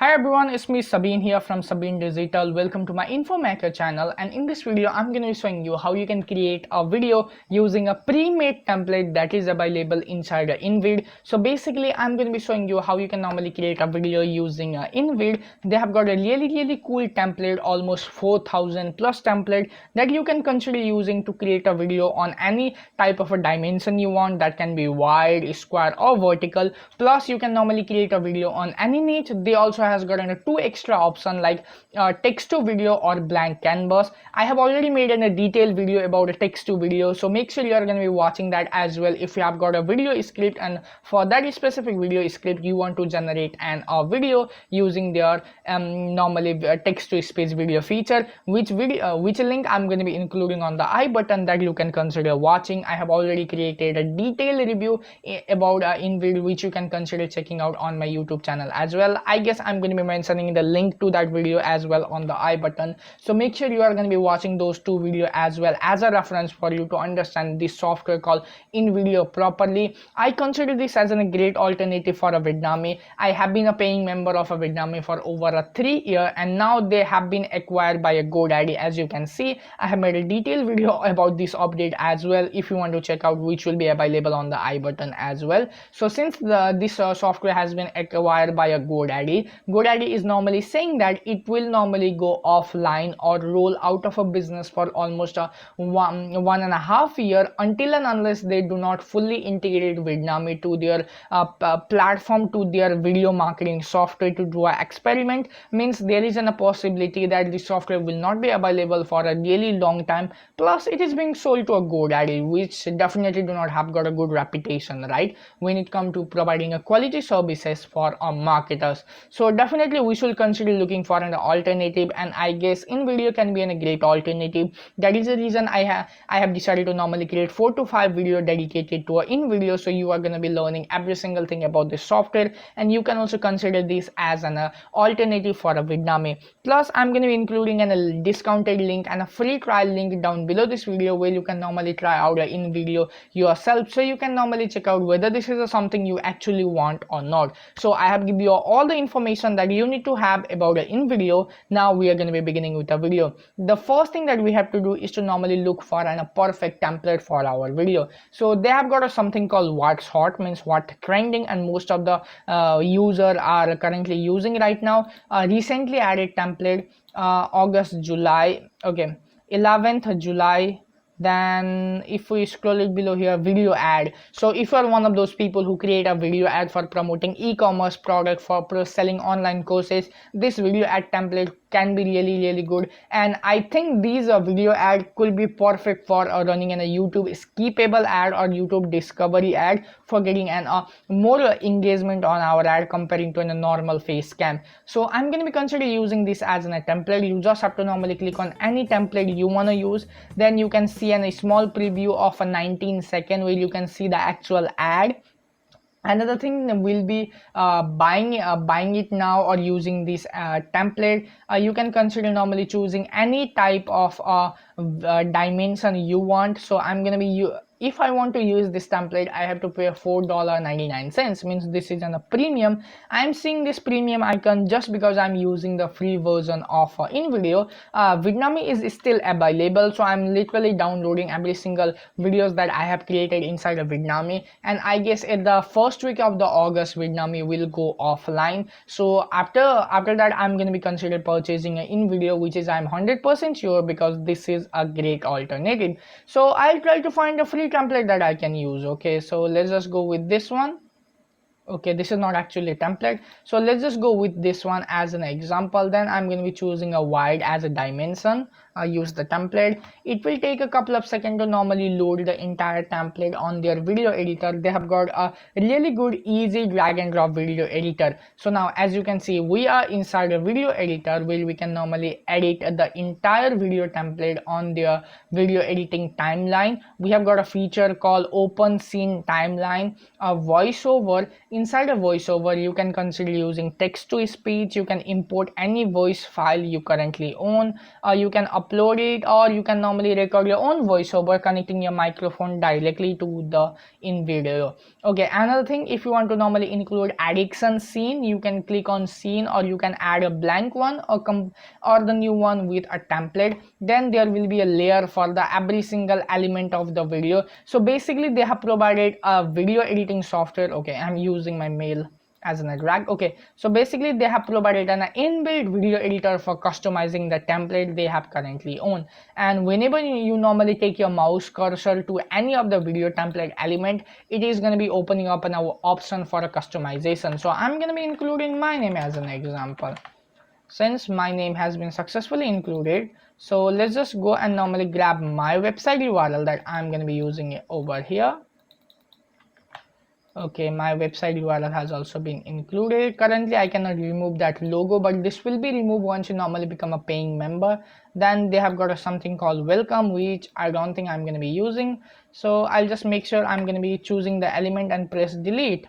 Hi everyone, it's me Sabine here from Sabine Digital. Welcome to my Info Maker channel, and in this video I'm going to be showing you how you can create a video using a pre-made template that is available inside Invid. So basically I'm going to be showing you how you can normally create a video using Invid. They have got a really cool template, almost 4,000 plus template that you can consider using to create a video on any type of a dimension you want. That can be wide, square or vertical. Plus you can normally create a video on any niche. They also has gotten two extra option like text to video or blank canvas. I have already made a detailed video about a text to video, so make sure you are going to be watching that as well if you have got a video script and for that specific video script you want to generate a video using their normally text to speech video feature, which link I'm going to be including on the I button that you can consider watching. I have already created a detailed review about Invid, which you can consider checking out on my YouTube channel as well. I guess I'm going to be mentioning the link to that video as well on the I button, so make sure you are going to be watching those two videos as well as a reference for you to understand this software called Invideo properly. I consider this as a great alternative for a vidnami. I have been a paying member of a vidnami for over 3 years, and now they have been acquired by a GoDaddy. As you can see, I have made a detailed video about this update as well if you want to check out, which will be available on the I button as well. So since this software has been acquired by a GoDaddy is normally saying that it will normally go offline or roll out of a business for almost a one and a half year until and unless they do not fully integrate vidnami to their platform, to their video marketing software to do an experiment. Means there is a possibility that the software will not be available for a really long time. Plus it is being sold to a GoDaddy, which definitely do not have got a good reputation, right, when it comes to providing a quality services for marketers. So definitely we should consider looking for an alternative, and I guess Invideo can be a great alternative. That is the reason I have decided to normally create 4 to 5 video dedicated to Invideo, so you are going to be learning every single thing about this software, and you can also consider this as an alternative for a vidnami. Plus I'm going to be including a discounted link and a free trial link down below this video where you can normally try out Invideo yourself, so you can normally check out whether this is something you actually want or not. So I have given you all the information that you need to have about Invideo. Now we are going to be beginning with a video. The first thing that we have to do is to normally look for a perfect template for our video. So they have got something called what's hot, means what trending, and most of the user are currently using right now. Recently added template August, July, okay, 11th July. Then if we scroll it below here, video ad. So if you are one of those people who create a video ad for promoting e-commerce product, for selling online courses, this video ad template can be really good, and I think these video ad could be perfect for running in a YouTube skippable ad or YouTube discovery ad for getting more engagement on our ad comparing to a normal face cam. So I'm going to be considering using this as a template. You just have to normally click on any template you want to use, then you can see a small preview of a 19-second where you can see the actual ad. Another thing will be buying it now or using this template. You can consider normally choosing any type of dimension you want. So I'm gonna be if I want to use this template, I have to pay $4.99. Means this is a premium. I'm seeing this premium icon just because I'm using the free version of Invideo. Vidnami is still available, so I'm literally downloading every single videos that I have created inside of Vidnami, and I guess at the first week of the August vidnami will go offline. So after that I'm going to be considered purchasing an Invideo, which is I'm 100% sure because this is a great alternative. So I'll try to find a free template that I can use. Okay, so let's just go with this one. Okay, this is not actually a template, so let's just go with this one as an example. Then I'm going to be choosing a wide as a dimension. Use the template. It will take a couple of seconds to normally load the entire template on their video editor. They have got a really good easy drag and drop video editor. So now as you can see, we are inside a video editor where we can normally edit the entire video template on their video editing timeline. We have got a feature called open scene timeline, a voiceover. Inside a voiceover you can consider using text to speech. You can import any voice file you currently own. You can upload upload it, or you can normally record your own voiceover connecting your microphone directly to the Invideo. Okay, another thing, if you want to normally include addiction scene, you can click on scene, or you can add a blank one, or the new one with a template. Then there will be a layer for the every single element of the video. So basically they have provided a video editing software. Okay, I'm using my mail as an drag. Okay, so basically they have provided an inbuilt video editor for customizing the template they have currently on. And whenever you normally take your mouse cursor to any of the video template element, it is going to be opening up an option for a customization. So I'm going to be including my name as an example. Since my name has been successfully included, so let's just go and normally grab my website URL that I'm going to be using it over here. Okay, my website URL has also been included. Currently I cannot remove that logo, but this will be removed once you normally become a paying member. Then they have got something called welcome, which I don't think I'm going to be using, so I'll just make sure I'm going to be choosing the element and press delete.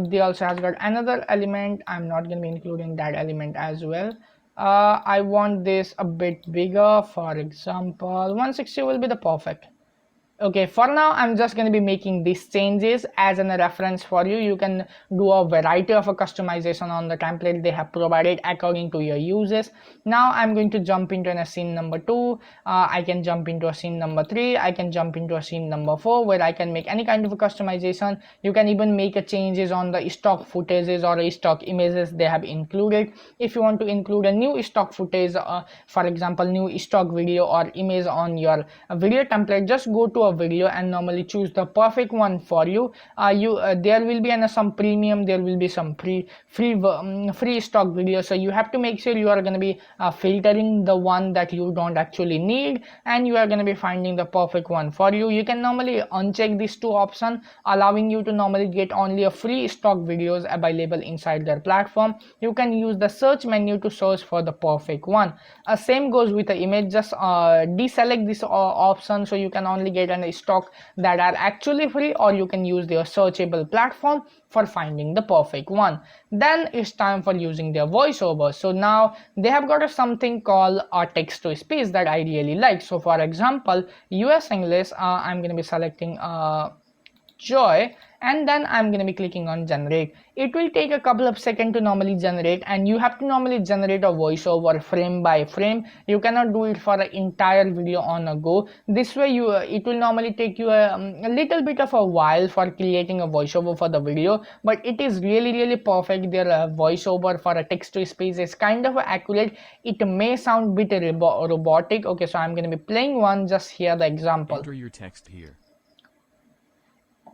They also has got another element. I'm not going to be including that element as well. I want this a bit bigger. For example, 160 will be the perfect. Okay, for now I'm just going to be making these changes as a reference for you. You can do a variety of a customization on the template they have provided according to your uses. Now I'm going to jump into a scene number 2. I can jump into a scene number 3. I can jump into a scene number 4, where I can make any kind of a customization. You can even make a changes on the stock footages or stock images they have included. If you want to include a new stock footage, for example new stock video or image on your video template, just go to a video and normally choose the perfect one for you. There will be some premium, there will be some free stock videos, so you have to make sure you are going to be filtering the one that you don't actually need, and you are going to be finding the perfect one for you. You can normally uncheck these two options, allowing you to normally get only a free stock videos available inside their platform. You can use the search menu to search for the perfect one. Same goes with the image. Just deselect this option, so you can only get an stock that are actually free, or you can use their searchable platform for finding the perfect one. Then it's time for using their voiceover. So now they have got something called a text to speech that I really like. So for example, US English, I'm going to be selecting Joy, and then I'm going to be clicking on generate. It will take a couple of seconds to normally generate, and you have to normally generate a voiceover frame by frame. You cannot do it for an entire video on a go. This way it will normally take you a little bit of a while for creating a voiceover for the video, but it is really perfect. Their voiceover for a text to speech is kind of accurate. It may sound bit robotic. Okay, so I'm going to be playing one. Just hear the example. Enter your text here.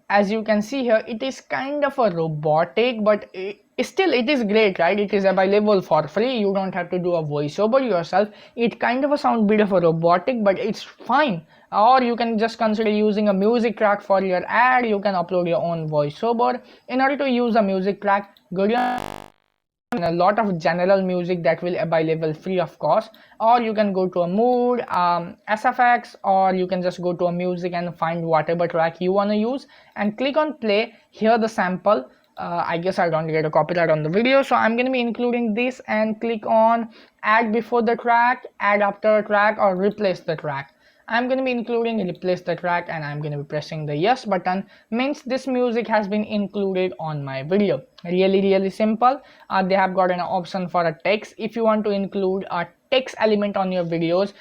As you can see here, it is kind of a robotic, but still it is great, right? It is available for free. You don't have to do a voiceover yourself. It kind of a sound bit of a robotic, but it's fine. Or you can just consider using a music track for your ad. You can upload your own voiceover. In order to use a music track, go to a lot of general music that will available free of cost, or you can go to a mood, SFX, or you can just go to a music and find whatever track you want to use and click on play. Hear the sample. I guess I don't get a copyright on the video, so I'm going to be including this and click on add before the track, add after a track, or replace the track. I'm going to be including replace the track, and I'm going to be pressing the yes button. Means this music has been included on my video. Really simple. They have got an option for a text. If you want to include a text element on your videos,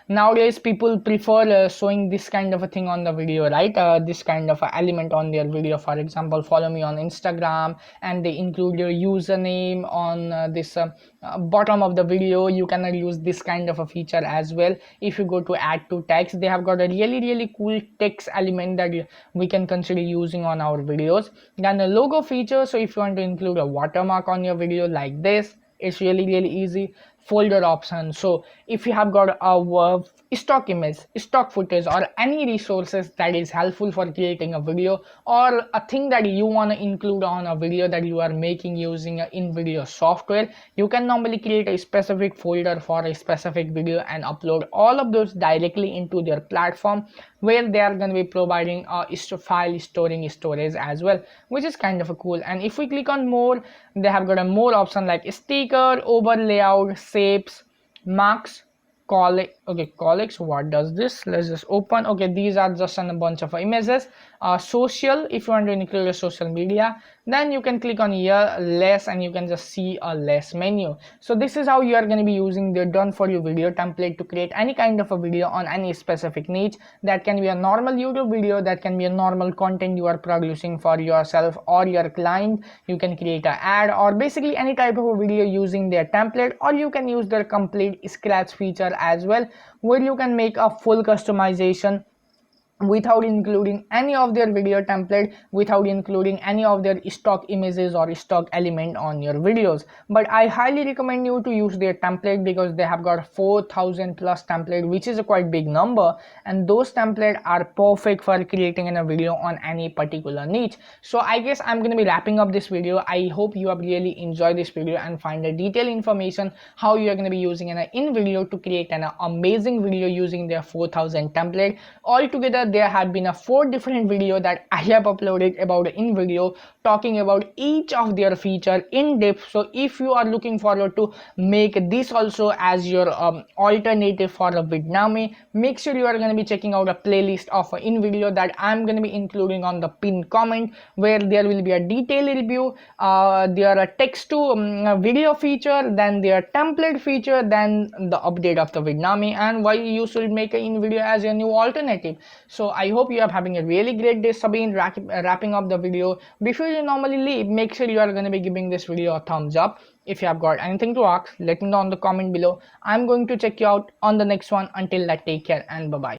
nowadays people prefer showing this kind of a thing on the video, right? This kind of element on their video. For example, follow me on Instagram, and they include your username on this bottom of the video. You can use this kind of a feature as well. If you go to add to text, they have got a really cool text element that we can consider using on our videos. Then the logo feature. So if you want to include a watermark on your video like this, it's really easy. Folder option. So if you have got a stock image, stock footage, or any resources that is helpful for creating a video, or a thing that you want to include on a video that you are making using an Invideo software, you can normally create a specific folder for a specific video and upload all of those directly into their platform, where they are going to be providing a file storing storage as well, which is kind of a cool. And if we click on more, they have got a more option like sticker, over layout, shapes, marks, colleagues. What does this? Let's just open. Okay, these are just a bunch of images. Social, if you want to include a social media, then you can click on here less and you can just see a less menu. So this is how you are going to be using the done for you video template to create any kind of a video on any specific niche. That can be a normal YouTube video, that can be a normal content you are producing for yourself or your client. You can create an ad or basically any type of a video using their template, or you can use their complete scratch feature as well, where you can make a full customization without including any of their video template, without including any of their stock images or stock element on your videos. But I highly recommend you to use their template because they have got 4,000 plus template, which is a quite big number, and those templates are perfect for creating a video on any particular niche. So I guess I'm going to be wrapping up this video. I hope you have really enjoyed this video and find the detailed information how you are going to be using an Invideo to create an amazing video using their 4,000 template. Altogether there have been 4 different videos that I have uploaded about Invideo, talking about each of their feature in depth. So if you are looking forward to make this also as your alternative for a vidnami, make sure you are going to be checking out a playlist of Invideo that I'm going to be including on the pinned comment, where there will be a detailed review, their text to video feature, then their template feature, then the update of the vidnami, and why you should make an Invideo as your new alternative. So I hope you are having a really great day. Sabine, wrapping up the video. Before you normally leave, make sure you are going to be giving this video a thumbs up. If you have got anything to ask, let me know on the comment below. I'm going to check you out on the next one. Until that, take care and bye bye.